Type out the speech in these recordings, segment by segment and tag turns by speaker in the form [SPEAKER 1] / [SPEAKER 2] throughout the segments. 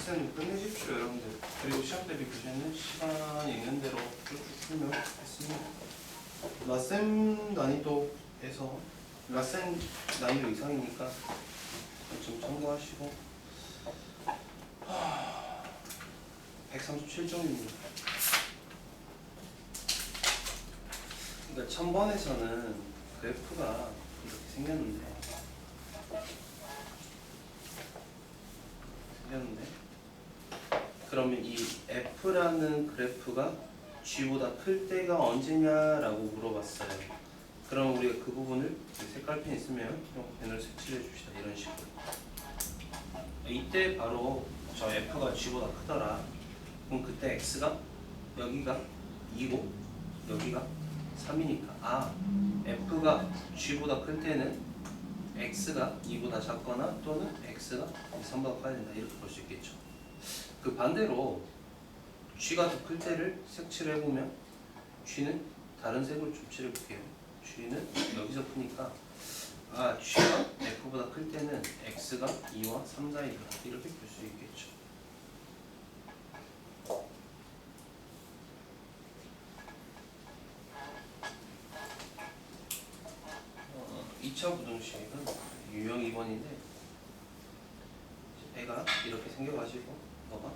[SPEAKER 1] 레슨 끝내십시오 여러분들. 그리고 시험 대비 교재는 시간 있는 대로 쭉쭉 풀면 됐습니다. 라셈 난이도에서 라셈 난이도 이상이니까 좀 참고하시고 137점입니다. 그러니까 1000번에서는 그래프가 이렇게 생겼는데 그러면 이 F라는 그래프가 G보다 클 때가 언제냐라고 물어봤어요. 그럼 우리가 그 부분을 색깔펜 있으면 펜을 색칠해 줍시다. 이런 식으로. 이때 바로 저 F가 G보다 크더라. 그럼 그때 X가 여기가 2고 여기가 3이니까 F가 G보다 클 때는 X가 2보다 작거나 또는 X가 3보다 커야 된다. 이렇게 볼 수 있겠죠. 그 반대로 G가 더 클 때를 색칠해보면 G는 다른 색으로 좀 칠해볼게요. G는 여기서 크니까 G가 F보다 클 때는 X가 2와 3 사이다. 이렇게 볼 수 있겠죠. 2차 부등식은 유형 2번인데 애가 이렇게 생겨가지고 너가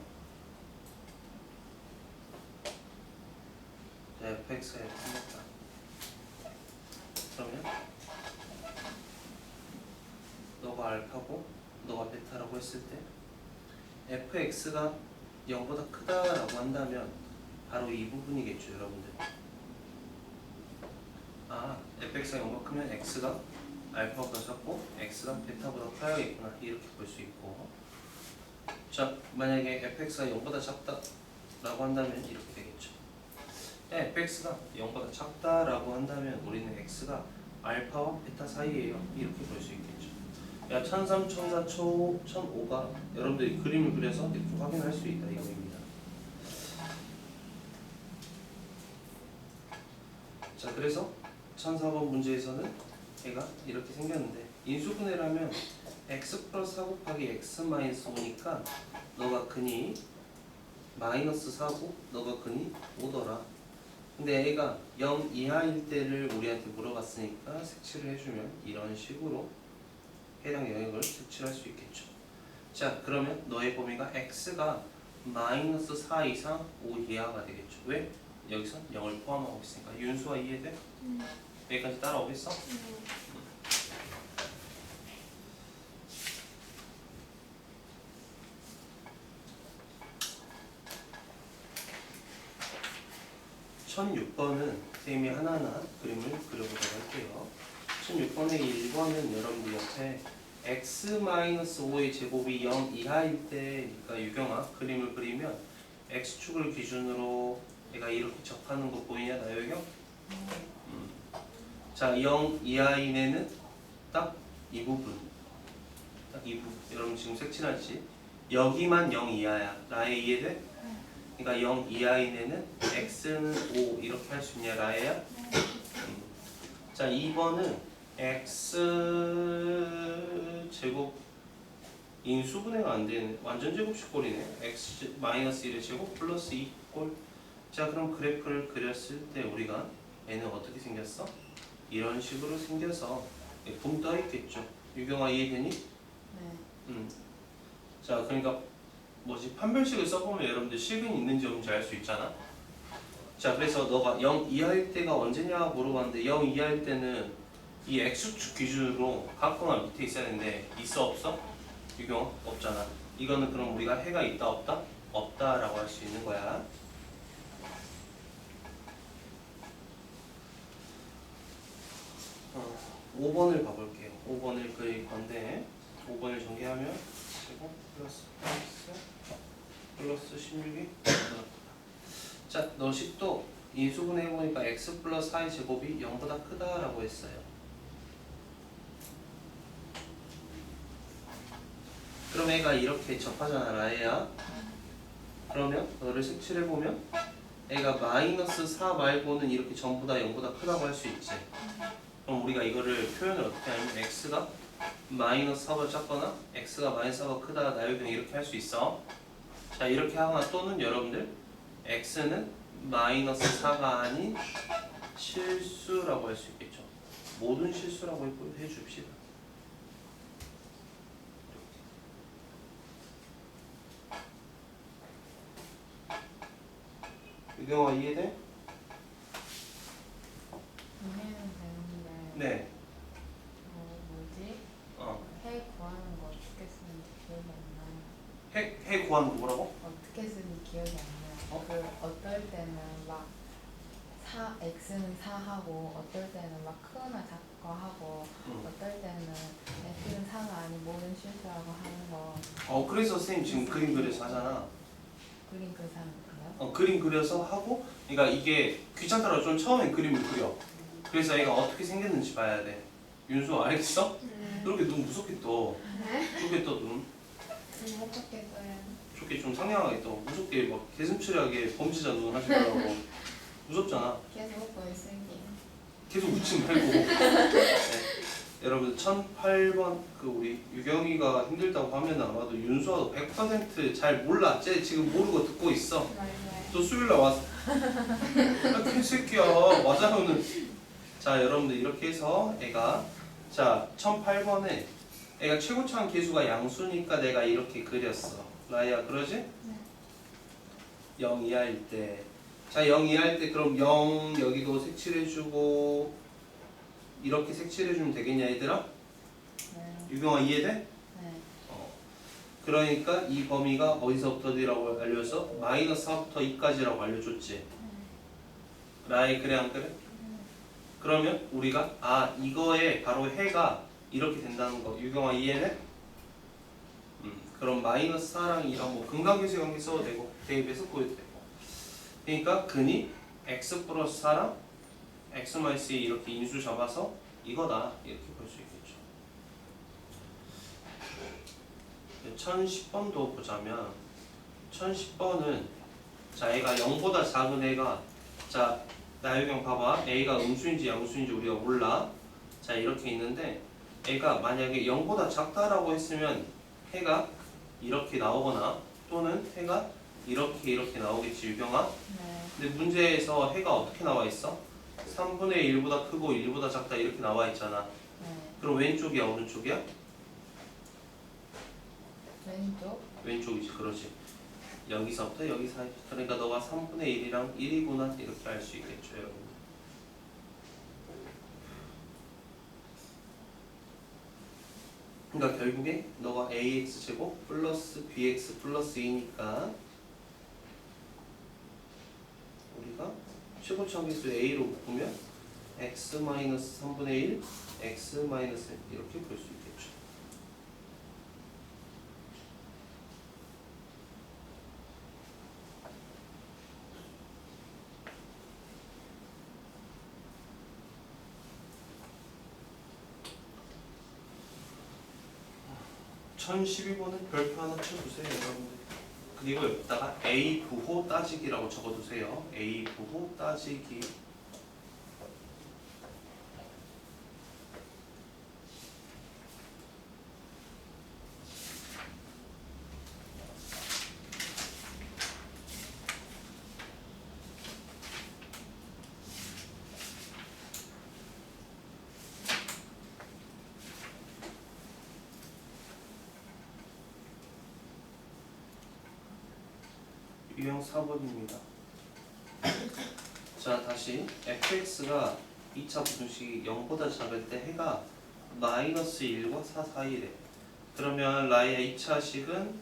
[SPEAKER 1] fx가 이렇게 생겼다. 그러면 너가 알파고 너가 베타라고 했을 때 fx가 0보다 크다라고 한다면 바로 이 부분이겠죠 여러분들. fx가 0보다 크면 x가 알파보다 작고 x가 베타보다 커야겠구나. 이렇게 볼 수 있고, 자 만약에 fx가 0보다 작다라고 한다면 이렇게 되겠죠. fx가 0보다 작다라고 한다면 우리는 x가 알파와 베타 사이에요. 이렇게 볼 수 있겠죠. 1003, 1004, 1005가 여러분들이 그림을 그려서 이렇게 확인할 수 있다 이거입니다. 자 그래서 1004번 문제에서는 얘가 이렇게 생겼는데 인수분해라면 x 플러스 4 곱하기 x 마이너스 5니까 너가 근이 마이너스 4고 너가 근이 5더라. 근데 얘가 0 이하일 때를 우리한테 물어봤으니까 색칠을 해주면 이런 식으로 해당 영역을 색칠할 수 있겠죠. 자 그러면 너의 범위가 x가 마이너스 4 이상 5 이하가 되겠죠. 왜? 여기서 0을 포함하고 있으니까. 윤수와 이해돼? 여기까지 따라오겠어? 1006번은 선생님이 하나하나 그림을 그려보도록 할게요. 1006번의 1번은 여러분들 옆에 x-5의 제곱이 0 이하일 때, 그러니까 유경아 그림을 그리면 x축을 기준으로 얘가 이렇게 접하는 거 보이냐 나요경? 자, 0 이하인 애는 딱 이 부분. 딱 이 부분. 여러분 지금 색칠하지? 여기만 0 이하야. 라에 이해돼? 그러니까 0 이하인 애는 x는 5 이렇게 할 수 있냐 라에야? 자, 2번은 x 제곱 인수분해가 안 되는 완전 제곱식 꼴이네. x 마이너스 1의 제곱 플러스 2 꼴. 자, 그럼 그래프를 그렸을 때 우리가 얘는 어떻게 생겼어? 이런 식으로 생겨서 붕 떠 있겠죠. 유경아 이해되니? 네. 자, 그러니까 뭐지 판별식을 써보면 여러분들 식은 있는지 없는지 알 수 있잖아. 자, 그래서 너가 0 이하일 때가 언제냐 물어봤는데 0 이하일 때는 이 x축 기준으로 각거나 밑에 있어야 되는데 있어 없어? 유경아 없잖아. 이거는 그럼 우리가 해가 있다 없다? 없다라고 할 수 있는 거야. 어, 5번을 봐볼게요. 5번을 그릴 건데 5번을 전개하면 제곱 플러스 플러스 16이 자, 너 식도 인수분해 해보니까 x 플러스 4의 제곱이 0보다 크다라고 했어요. 그럼 애가 이렇게 접하잖아 라에야. 그러면 너를 색칠해보면 애가 마이너스 4 말고는 이렇게 전부 다 0보다 크다고 할 수 있지. 그럼 우리가 이거를 표현을 어떻게 하냐면 x가 마이너스 4보다 작거나 x가 마이너스 4보다 크다 나요경 이렇게 할 수 있어. 자 이렇게 하거나 또는 여러분들 x는 마이너스 4가 아닌 실수라고 할 수 있겠죠. 모든 실수라고 해줍시다. 유경아 이해돼?
[SPEAKER 2] 이해는 되는데
[SPEAKER 1] 네.
[SPEAKER 2] 뭐지?
[SPEAKER 1] 어.
[SPEAKER 2] 해 구하는 거 어떻게 쓰는지 기억이 안 나요.
[SPEAKER 1] 해 구하는 거 뭐라고?
[SPEAKER 2] 어떻게 쓰는지 기억이 안 나요. 어떨 때는 막 x는 4하고 어떨 때는 막 크거나 작거 하고 어떨 때는 x는 4가 아닌 모든 실수라고 하는 거.
[SPEAKER 1] 그래서 선생님 지금 그림 그려서 하잖아.
[SPEAKER 2] 그림 그 사람 그래요?
[SPEAKER 1] 그림 그려서 하고, 그러니까 이게 귀찮더라도 좀 처음에 그림을 그려. 그래서 얘가 어떻게 생겼는지 봐야 돼. 윤수 알겠어? 그렇게 눈 무섭게 떠. 무섭게 떠 눈.
[SPEAKER 2] 어떻게 써요?
[SPEAKER 1] 좋게 좀 상냥하게 떠. 무섭게 막 개슴츠레하게 범죄자 눈 하지 말라고. 무섭잖아.
[SPEAKER 2] 계속 웃고 있을게요.
[SPEAKER 1] 계속 웃지 말고. 네. 여러분 1008번 그 우리 유경이가 힘들다고 하면 아마도 윤수아도 100% 몰라. 쟤 지금 모르고 듣고 있어.
[SPEAKER 2] 맞아요.
[SPEAKER 1] 또 수요일날 와서 개새끼야 맞아요는. 자 여러분들 이렇게 해서 애가 자 1008번에 애가 최고차항 계수가 양수니까 내가 이렇게 그렸어. 라이야 그러지?
[SPEAKER 2] 네.
[SPEAKER 1] 0 이하일 때. 자 0 이하일 때 그럼 0 여기도 색칠해주고 이렇게 색칠해주면 되겠냐 얘들아?
[SPEAKER 2] 네.
[SPEAKER 1] 유경아 이해돼?
[SPEAKER 2] 네.
[SPEAKER 1] 그러니까 이 범위가 어디서부터 어디라고 알려줬어? 마이너스 4부터 2까지라고 알려줬지. 라이 그래 안 그래? 그러면 우리가 이거에 바로 해가 이렇게 된다는 거 유경아 이해해? 그럼 마이너스 4랑 2랑 뭐 근각계수의 관계 써도 되고 대입해서 보여도 되고. 그러니까 근이 x 플러스 4랑 x 마이너스 2 이렇게 인수 잡아서 이거다 이렇게 볼 수 있겠죠. 1010번도 보자면 1010번은 자 얘가 0보다 작은 애가 자 나유경 봐봐. A가 음수인지 양수인지 우리가 몰라. 자 이렇게 있는데 애가 만약에 0보다 작다라고 했으면 해가 이렇게 나오거나 또는 해가 이렇게 나오겠지 유경아.
[SPEAKER 2] 네.
[SPEAKER 1] 근데 문제에서 해가 어떻게 나와 있어? 3분의 1보다 크고 1보다 작다 이렇게 나와 있잖아.
[SPEAKER 2] 네.
[SPEAKER 1] 그럼 왼쪽이야 오른쪽이야?
[SPEAKER 2] 왼쪽?
[SPEAKER 1] 왼쪽이지. 그러지. 여기서부터 여기 사이. 그러니까 너가 3분의 1이랑 1이구나 이렇게 알 수 있겠죠 여러분. 그러니까 결국에 너가 ax제곱 플러스 bx 플러스 2니까 우리가 최고차항계수 a로 묶으면 x 마이너스 3분의 1 x 마이너스 이렇게 볼 수 있겠죠. (1012번은) 별표 하나 쳐주세요 여러분들. 그리고 여기다가 A 부호 따지기라고 적어두세요. A 부호 따지기. 유형 4번입니다. 자 다시 fx가 2차 부등식이 0보다 작을 때 해가 마이너스 1과 4 사이래. 그러면 라이의 2차식은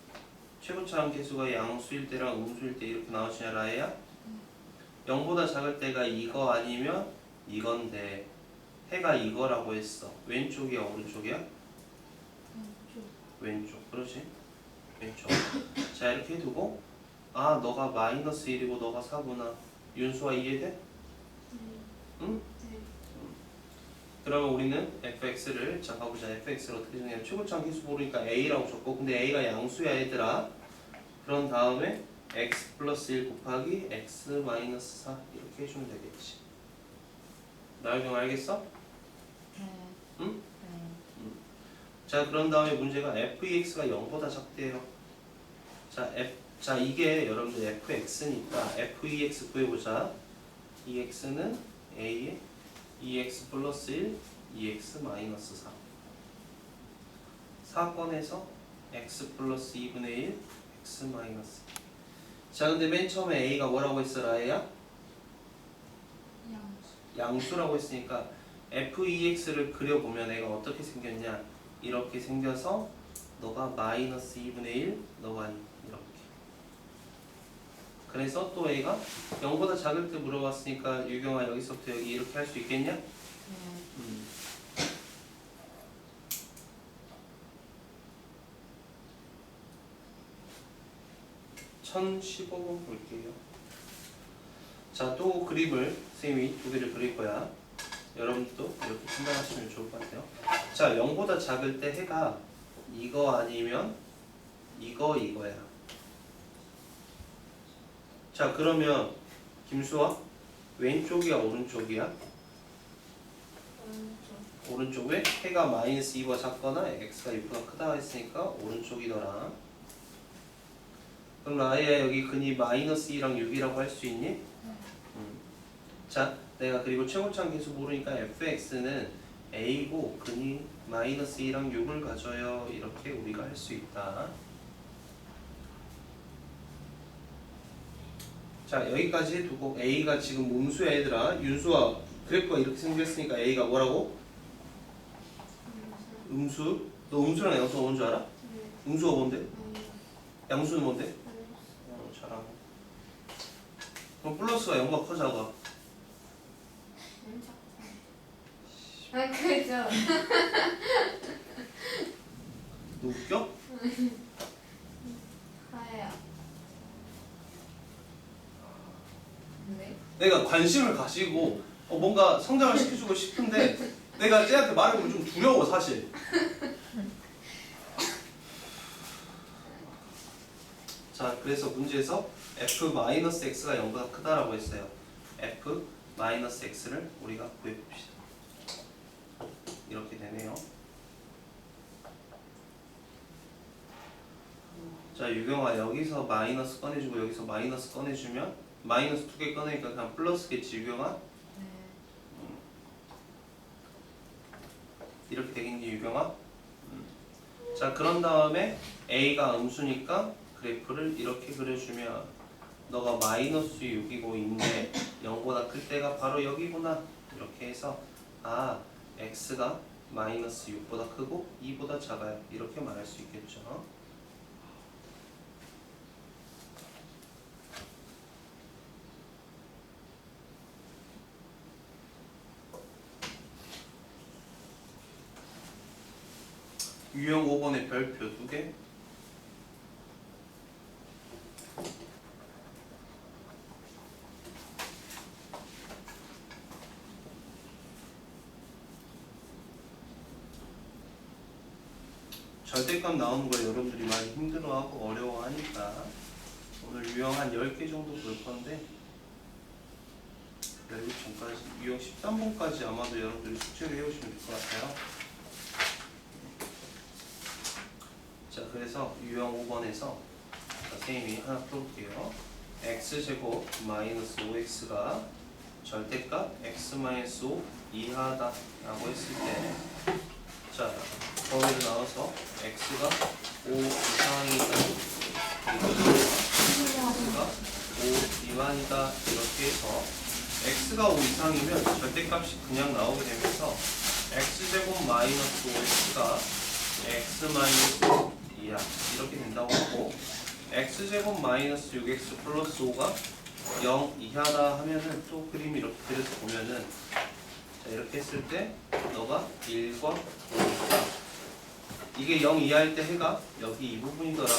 [SPEAKER 1] 최고차항 계수가 양수일 때랑 음수일 때 이렇게 나오시냐 라이야? 0보다 작을 때가 이거 아니면 이건데 해가 이거라고 했어. 왼쪽이야 오른쪽이야? 왼쪽. 그렇지? 왼쪽. 자 이렇게 해두고 너가 마이너스 1이고 너가 4구나. 윤수아 이해돼? 응? 그러면 우리는 fx를 자 가보자. fx를 어떻게 정해? 최고차항 계수 모르니까 a라고 적고 근데 a가 양수야 얘들아. 그런 다음에 x 플러스 1 곱하기 x 마이너스 4 이렇게 해주면 되겠지. 나유경 알겠어?
[SPEAKER 2] 네.
[SPEAKER 1] 응?
[SPEAKER 2] 네.
[SPEAKER 1] 자 그런 다음에 문제가 fex가 0보다 작대요. 자 자, 이게 여러분들 fx니까 fex 구해보자. ex는 a에 2x 플러스 1, 2x 마이너스 4. 4권에서 x 플러스 2분의 1, x 마이너스. 자, 근데 맨 처음에 a가 뭐라고 했어, 라에야? 양수라고 했으니까 fex를 그려보면 애가 어떻게 생겼냐? 이렇게 생겨서 너가 마이너스 2분의 1, 너가 2 이렇게. 그래서 또 A가 0보다 작을 때 물어봤으니까 유경아 여기서부터 여기 이렇게 할 수 있겠냐?
[SPEAKER 2] 네.
[SPEAKER 1] 1015번 볼게요. 자, 또 그림을 선생님이 두 개를 그릴 거야. 여러분도 이렇게 판단하시면 좋을 것 같아요. 자, 0보다 작을 때 해가 이거 아니면 이거야. 자, 그러면 김수아 왼쪽이야 오른쪽이야? 오른쪽. 왜? 해가 마이너스 2보다 작거나 x가 2보다 크다 했으니까 오른쪽이더라. 그럼 라이야 여기 근이 마이너스 2랑 6이라고 할 수 있니? 자, 내가 그리고 최고차항 계수 모르니까 fx는 a고 근이 마이너스 2랑 6을 가져요. 이렇게 우리가 할 수 있다. 자, 여기까지 두고 a가 지금 음수야 얘들아. 윤수아 그래프가 이렇게 생겼으니까 a가 뭐라고? 음수. 너 음수랑 양수가 뭔 줄 알아? 음수가 뭔데? 양수는 뭔데? 잘하고. 그럼 플러스가 0보다 커 작아?
[SPEAKER 2] 아, 그죠?
[SPEAKER 1] 너 웃겨?
[SPEAKER 2] 하예요. 네?
[SPEAKER 1] 내가 관심을 가지고 뭔가 성장을 시켜주고 싶은데 내가 쟤한테 말해보면 좀 두려워 사실. 자, 그래서 문제에서 f-x가 0보다 크다라고 했어요. f-x를 우리가 구해봅시다. 이렇게 되네요. 자, 유경아 여기서 마이너스 꺼내주고 여기서 마이너스 꺼내주면 마이너스 2개 꺼내니까 그냥 플러스겠지 유경아?
[SPEAKER 2] 네.
[SPEAKER 1] 이렇게 되겠니 유경아? 자, 그런 다음에 a가 음수니까 그래프를 이렇게 그려주면 너가 마이너스 6이고 인데 0보다 클 때가 바로 여기구나. 이렇게 해서 아, x가 마이너스 6보다 크고 2보다 작아요. 이렇게 말할 수 있겠죠. 유형 5번의 별표 2개. 절대값 나오는 거 여러분들이 많이 힘들어하고 어려워하니까 오늘 유형 한 10개 정도 볼 건데 열기 전까지 유형 13번까지 아마도 여러분들이 숙제를 해오시면 될 것 같아요. 자, 그래서 유형 5번에서 선생님이 하나 풀어볼게요. x제곱 마이너스 5x가 절대값 x-5 이하다 라고 했을 때 자, 범위를 나눠서 x가 5 이상이다 x가 5 미만이다 이렇게 해서 x가 5 이상이면 절대값이 그냥 나오게 되면서 x제곱 마이너스 5x가 x 마이너스 이하 이렇게 된다고 하고 x제곱 마이너스 6x 플러스 5가 0 이하다 하면은 또 그림이 이렇게 그려서 보면은 자, 이렇게 했을 때 너가 1과 5가 이게 0 이하일 때 해가 여기 이 부분이더라.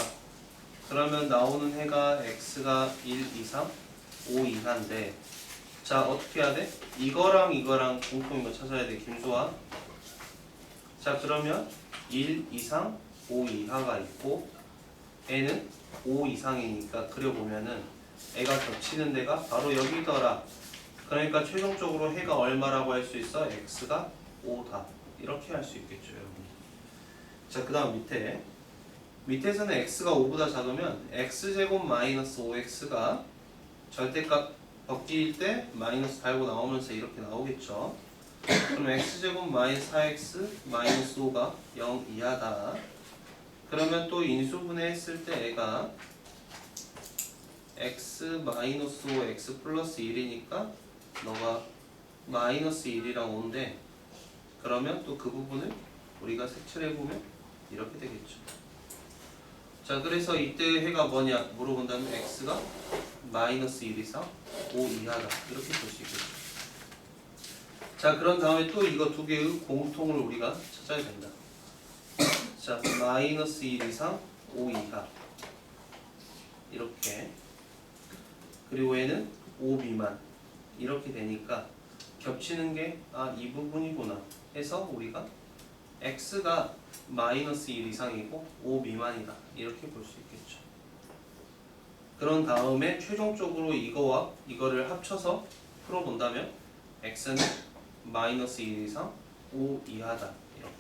[SPEAKER 1] 그러면 나오는 해가 x가 1 이상 5 이하인데 자, 어떻게 해야 돼? 이거랑 이거랑 공통인 거 찾아야 돼 김수아. 자, 그러면 1 이상 5 이하가 있고 애는 5 이상이니까 그려보면은 애가 겹치는 데가 바로 여기더라. 그러니까 최종적으로 해가 얼마라고 할 수 있어? x가 5다. 이렇게 할 수 있겠죠 여러분. 자, 그 다음 밑에 밑에서는 x가 5보다 작으면 x제곱 마이너스 5x가 절대값 벗길 때 마이너스 달고 나오면서 이렇게 나오겠죠. 그럼 x제곱 마이너스 4x 마이너스 5가 0 이하다. 그러면 또 인수분해 했을 때 애가 x 마이너스 5 x 플러스 1이니까 너가 마이너스 1이랑 5인데 그러면 또 그 부분을 우리가 색칠해보면 이렇게 되겠죠. 자, 그래서 이때 해가 뭐냐 물어본다면 x가 마이너스 1 이상 5 이하다 이렇게 볼 수 있겠죠. 자, 그런 다음에 또 이거 두 개의 공통을 우리가 찾아야 된다. 자, 마이너스 1 이상 5 이하 이렇게, 그리고 얘는 5 미만 이렇게 되니까 겹치는 게 이 부분이구나 해서 우리가 x가 마이너스 1 이상이고 5 미만이다 이렇게 볼 수 있겠죠. 그런 다음에 최종적으로 이거와 이거를 합쳐서 풀어본다면 x는 마이너스 1 이상 5 이하다 이렇게.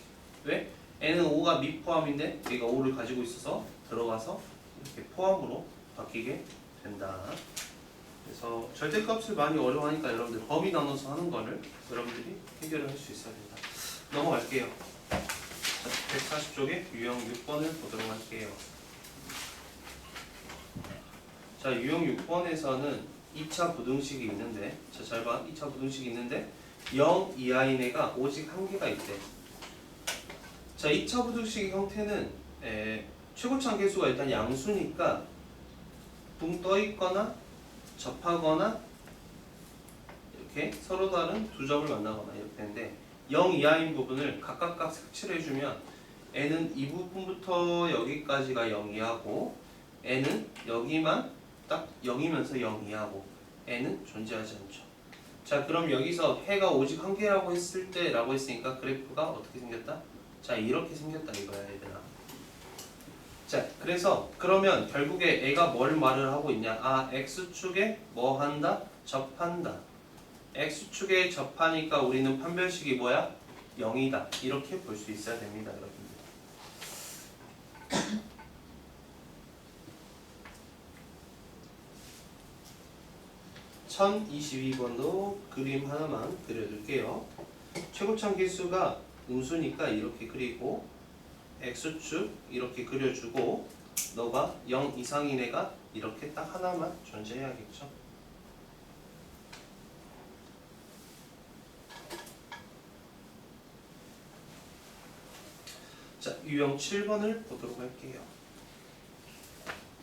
[SPEAKER 1] 왜? n은 5가 미포함인데 얘가 5를 가지고 있어서 들어가서 이렇게 포함으로 바뀌게 된다. 그래서 절대값을 많이 어려워하니까 여러분들 범위 나눠서 하는 거를 여러분들이 해결을 할 수 있어야 된다. 넘어갈게요. 140쪽에 유형 6번을 보도록 할게요. 자, 유형 6번에서는 2차 부등식이 있는데, 자, 잘 봐. 2차 부등식이 있는데 0 이하인 애가 오직 한 개가 있대. 자, 2차 부등식의 형태는 최고차 계수가 일단 양수니까 붕 떠 있거나 접하거나 이렇게 서로 다른 두 점을 만나거나 이렇게 되는데 0 이하인 부분을 각각 색칠해주면 n은 이 부분부터 여기까지가 0 이하고 n은 여기만 딱 0이면서 0 이하고 n은 존재하지 않죠. 자, 그럼 여기서 해가 오직 한 개라고 했을 때 라고 했으니까 그래프가 어떻게 생겼다? 자, 이렇게 생겼다 이거야 얘들아. 자, 그래서 그러면 결국에 애가 뭘 말을 하고 있냐? x축에 뭐 한다? 접한다. x축에 접하니까 우리는 판별식이 뭐야? 0이다. 이렇게 볼 수 있어야 됩니다, 여러분들. 1022번도 그림 하나만 그려줄게요. 최고참 개수가 음수니까 이렇게 그리고 x축 이렇게 그려주고 너가 0 이상인 애가 이렇게 딱 하나만 존재해야겠죠. 자, 유형 7번을 보도록 할게요.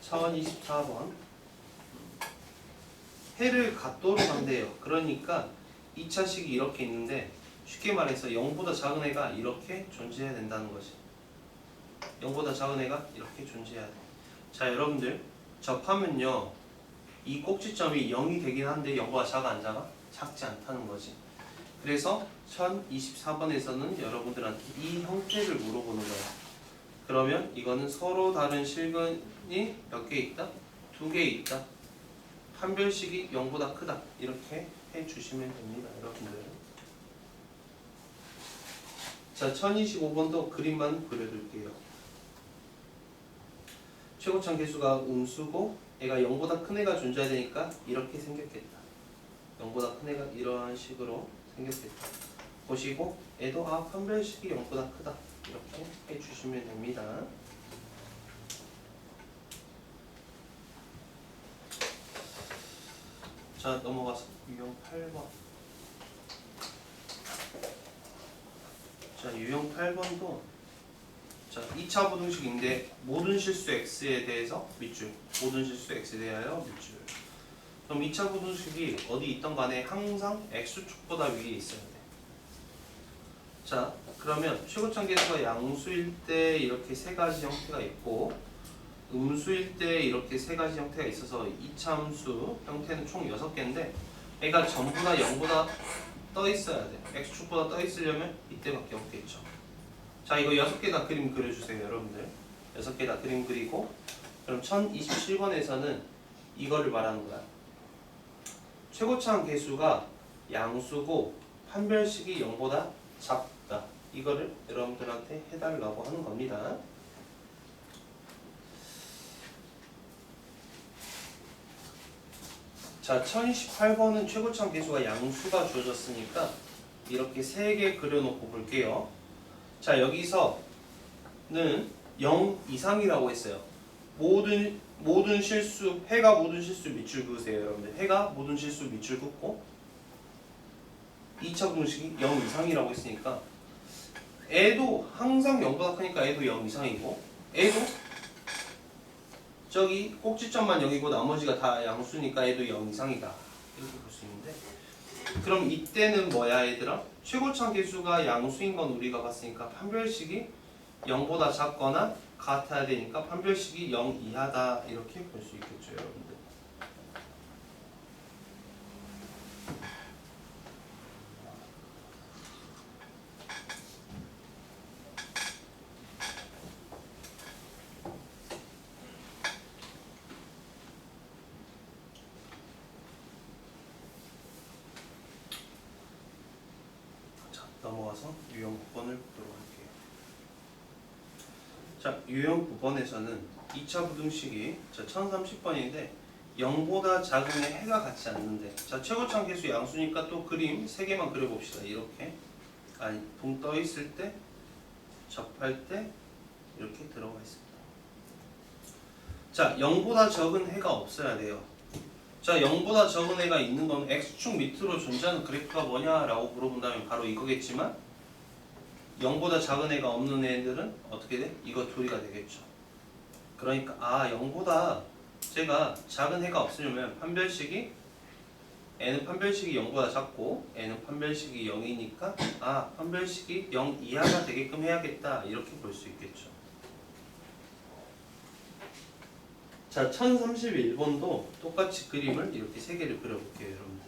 [SPEAKER 1] 1024번. 해를 갓도로 한대요. 그러니까 2차식이 이렇게 있는데 쉽게 말해서 0보다 작은 애가 이렇게 존재해야 된다는 거지. 0보다 작은 애가 이렇게 존재해야 돼. 자, 여러분들 접하면요 이 꼭지점이 0이 되긴 한데 0보다 작아 안 작아? 작지 않다는 거지. 그래서 1024번에서는 여러분들한테 이 형태를 물어보는 거야. 그러면 이거는 서로 다른 실근이 몇 개 있다? 2개 있다. 판별식이 0보다 크다. 이렇게 해주시면 됩니다, 여러분들. 자, 1025번도 그림만 그려둘게요. 최고참 개수가 음수고 얘가 0보다 큰 애가 존재해야 되니까 이렇게 생겼겠다. 0보다 큰 애가 이러한 식으로 생겼겠다. 보시고 얘도 판별식이 0보다 크다. 이렇게 해주시면 됩니다. 자, 넘어가서 유형 8번. 자, 유형 8번도 자, 2차 부등식인데 모든 실수 x에 대해서 밑줄, 모든 실수 x에 대하여 밑줄. 그럼 2차 부등식이 어디 있던 간에 항상 x축보다 위에 있어야 돼. 자, 그러면 최고점 계수가 양수일 때 이렇게 세 가지 형태가 있고 음수일 때 이렇게 세 가지 형태가 있어서 2차 함수 형태는 총 6개인데 얘가 전부 다 0보다 떠 있어야 돼. x축보다 떠 있으려면 이때밖에 없겠죠. 자, 이거 6개 다 그림 그려주세요, 여러분들. 6개 다 그림 그리고 그럼 1027번에서는 이거를 말하는 거야. 최고차항 계수가 양수고 판별식이 0보다 작다. 이거를 여러분들한테 해달라고 하는 겁니다. 자, 1028번은 최고참 계수가 양수가 주어졌으니까 이렇게 3개 그려놓고 볼게요. 자, 여기서는 0 이상이라고 했어요. 모든 실수, 해가 모든 실수 밑줄 그으세요, 여러분들. 해가 모든 실수 밑줄 긋고 2차 부등식이 0 이상이라고 했으니까 애도 항상 0보다 크니까 애도 0 이상이고 애도 저기 꼭지점만 0이고 나머지가 다 양수니까 애도 0 이상이다. 이렇게 볼 수 있는데 그럼 이때는 뭐야 얘들아? 최고참 계수가 양수인 건 우리가 봤으니까 판별식이 0보다 작거나 같아야 되니까 판별식이 0 이하다 이렇게 볼 수 있겠죠 여러분들. 자, 넘어가서 유형 9번을 보도록 할게요. 자, 유형 9번에서는 2차 부등식이 1030번인데 0보다 작은 애 해가 같지 않는데 자, 최고참 계수 양수니까 또 그림 3개만 그려봅시다. 이렇게 붕 떠 있을 때 접할 때 이렇게 들어가 있습니다. 자, 0보다 적은 해가 없어야 돼요. 자, 0보다 적은 해가 있는 건 x축 밑으로 존재하는 그래프가 뭐냐라고 물어본다면 바로 이거겠지만 0보다 작은 애가 없는 애들은 어떻게 돼? 이거 둘이가 되겠죠. 그러니까 0보다 제가 작은 해가 없으려면 판별식이 n은 판별식이 0보다 작고 n은 판별식이 0이니까 판별식이 0 이하가 되게끔 해야겠다 이렇게 볼 수 있겠죠. 자, 1031번도 똑같이 그림을 이렇게 3개를 그려볼게요 여러분들.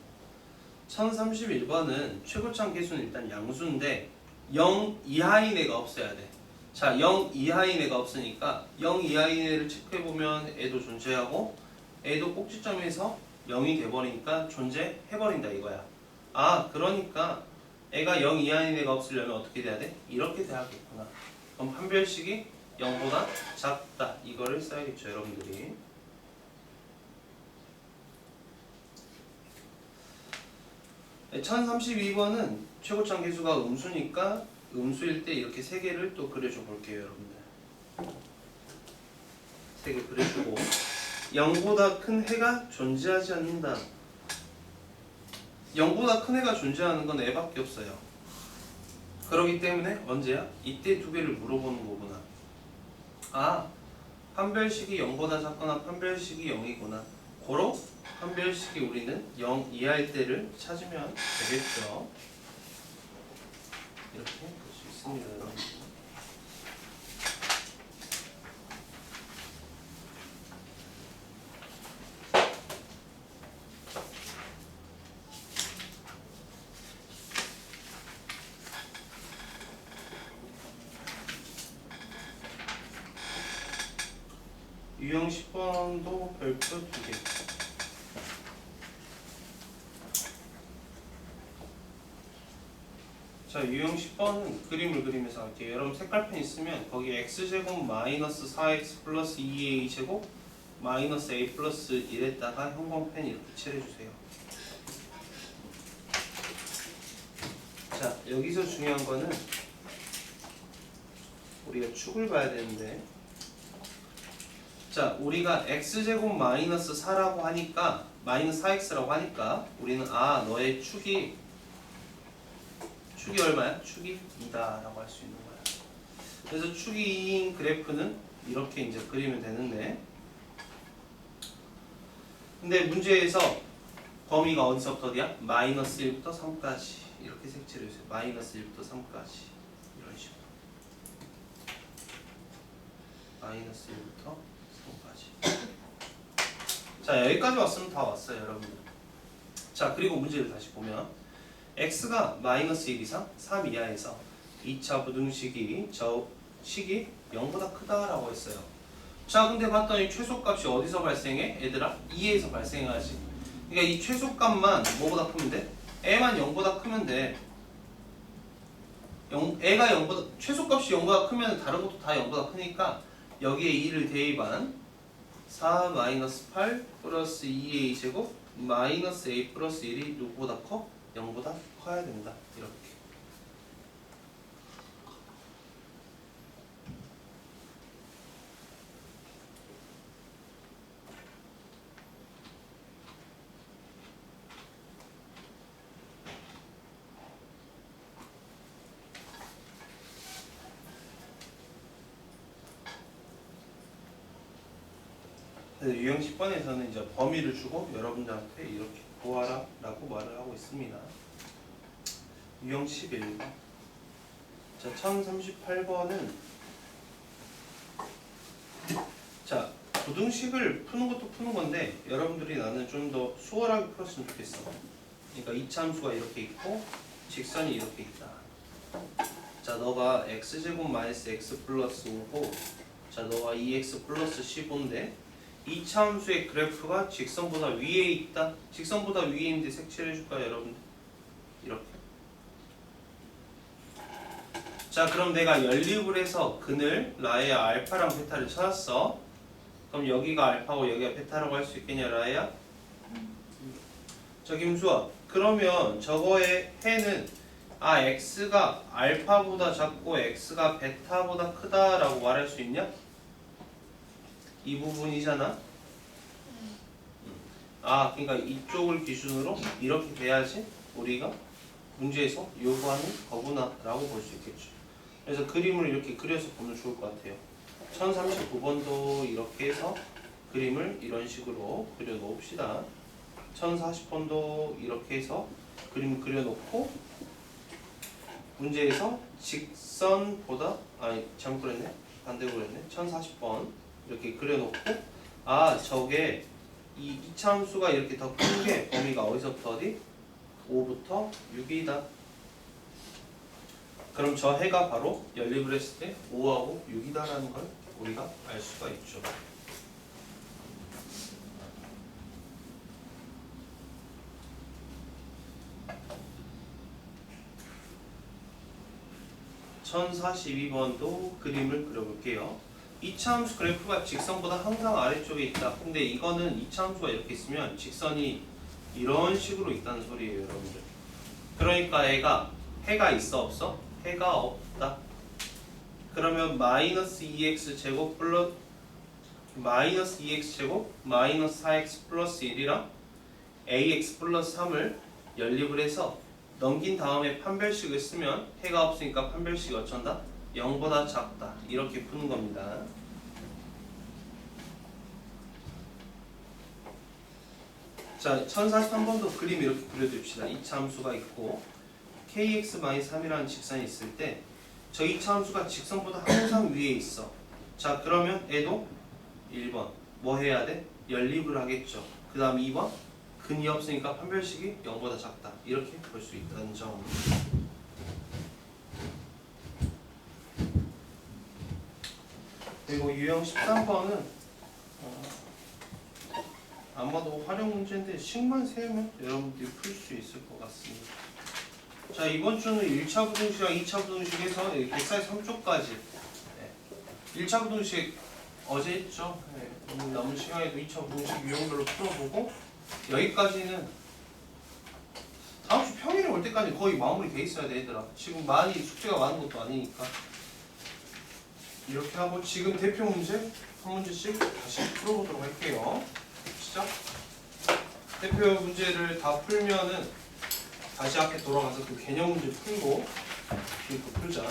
[SPEAKER 1] 1031번은 최고참 계수는 일단 양수인데 0 이하인 애가 없어야 돼. 자, 0 이하인 애가 없으니까 0 이하인 애를 체크해보면 애도 존재하고 애도 꼭지점에서 0이 돼버리니까 존재해버린다 이거야. 그러니까 애가 0 이하인 애가 없으려면 어떻게 돼야 돼? 이렇게 돼야겠구나. 그럼 판별식이 0보다 작다 이거를 써야겠죠 여러분들이. 네, 1032번은 최고참 계수가 음수니까 음수일 때 이렇게 3개를 또 그려줘 볼게요 여러분들. 3개 그려주고 0보다 큰 해가 존재하지 않는다. 0보다 큰 해가 존재하는 건 애밖에 없어요. 그렇기 때문에 언제야? 이때 2개를 물어보는 거구나. 판별식이 0보다 작거나 판별식이 0이구나. 고로 판별식이 우리는 0 이하일 때를 찾으면 되겠죠. 이렇게 볼 수 있습니다 여러분. 유형 10번도 별표 2개. 자, 유형 10번은 그림을 그리면서 할게요. 여러분 색깔펜 있으면 거기 x제곱 마이너스 4x 플러스 2a 제곱 마이너스 a 플러스 1에다가 형광펜 이렇게 칠해주세요. 자, 여기서 중요한 거는 우리가 축을 봐야 되는데 자, 우리가 x제곱 마이너스 4라고 하니까 마이너스 4x라고 하니까 우리는 너의 축이 얼마야? 축이 2다 라고 할 수 있는 거야. 그래서 축이 2인 그래프는 이렇게 이제 그리면 되는데 근데 문제에서 범위가 어디서부터 어디야? 마이너스 1부터 3까지 이렇게 색칠을 해주세요. 마이너스 1부터 3까지 이런 식으로 마이너스 1부터 3까지. 자, 여기까지 왔으면 다 왔어요 여러분들. 자, 그리고 문제를 다시 보면 x가 마이너스 1 이상 3 이하에서 2차 부등식이 저 식이 0보다 크다라고 했어요. 자, 근데 봤더니 최소값이 어디서 발생해? 얘들아 2에서 발생하지. 그러니까 이 최소값만 뭐보다 크면 돼? 애만 0보다 크면 돼. 애가 0보다 최소값이 0보다 크면 다른 것도 다 0보다 크니까 여기에 2를 대입한 4 마이너스 8 플러스 2a 제곱 마이너스 a 플러스 1이 누구보다 커? 0보다 커야 된다. 이렇게. 유형 10번에서는 이제 범위를 주고 여러분들한테 이렇게 구하라 라고 말을 하고 있습니다. 유형 11번. 자, 1038번은 자, 부등식을 푸는 것도 푸는 건데 여러분들이 나는 좀 더 수월하게 풀었으면 좋겠어. 그러니까 이차함수가 이렇게 있고 직선이 이렇게 있다. 자, 너가 x제곱 마이너스 x 플러스 5고 자, 너가 2x 플러스 15인데 이차함수의 그래프가 직선보다 위에 있다. 직선보다 위에 있는데 색칠해 줄까요, 여러분들? 이렇게. 자, 그럼 내가 연립을 해서 근을 라의 알파랑 베타를 찾았어. 그럼 여기가 알파고 여기가 베타라고 할 수 있겠냐, 라야? 자, 김수아. 그러면 저거의 해는 x가 알파보다 작고 x가 베타보다 크다라고 말할 수 있냐? 이 부분이잖아. 그러니까 이쪽을 기준으로 이렇게 돼야지 우리가 문제에서 요구하는 거구나라고 볼 수 있겠죠. 그래서 그림을 이렇게 그려서 보면 좋을 것 같아요. 1039번도 이렇게 해서 그림을 이런 식으로 그려 놓읍시다. 1040번도 이렇게 해서 그림을 그려 놓고 문제에서 직선보다 잘못 그랬네. 반대로 그랬네. 1040번 이렇게 그려놓고 저게 이 이차함수가 이렇게 더 큰 게 범위가 어디서부터 어디? 5부터 6이다. 그럼 저 해가 바로 연립을 했을 때 5하고 6이다라는 걸 우리가 알 수가 있죠. (1042번도) 그림을 그려볼게요. 이차함수 그래프가 직선보다 항상 아래쪽에 있다. 근데 이거는 이차함수가 이렇게 있으면 직선이 이런 식으로 있다는 소리예요, 여러분들. 그러니까 해가 있어 없어? 해가 없다. 그러면 마이너스 2x 제곱 플러스 마이너스 2x 제곱 마이너스 4x 플러스 1이랑 ax 플러스 3을 연립을 해서 넘긴 다음에 판별식을 쓰면 해가 없으니까 판별식이 어쩐다? 0보다 작다. 이렇게 푸는 겁니다. 자, 1043번도 그림 이렇게 그려줍시다. 이차함수가 있고 kx-3이라는 직선이 있을 때 저 이차함수가 직선보다 항상 위에 있어. 자, 그러면 얘도 1번 뭐 해야 돼? 연립을 하겠죠. 그 다음 2번 근이 없으니까 판별식이 0보다 작다. 이렇게 볼 수 있다는 점. 그리고 유형 13번은 아마도 활용 문제인데 식만 세우면 여러분들이 풀 수 있을 것 같습니다. 자, 이번 주는 1차 부등식이랑 2차 부등식에서 143쪽까지 1차 부등식 어제 했죠. 오늘 남은 시간에도 2차 부등식 유형별로 풀어보고 여기까지는 다음 주 평일에 올 때까지 거의 마무리 돼 있어야 돼, 얘들아. 지금 많이 숙제가 많은 것도 아니니까. 이렇게 하고 지금 대표 문제 한 문제씩 다시 풀어보도록 할게요. 시작. 대표 문제를 다 풀면은 다시 앞에 돌아가서 그 개념 문제 풀고 그리고 풀자.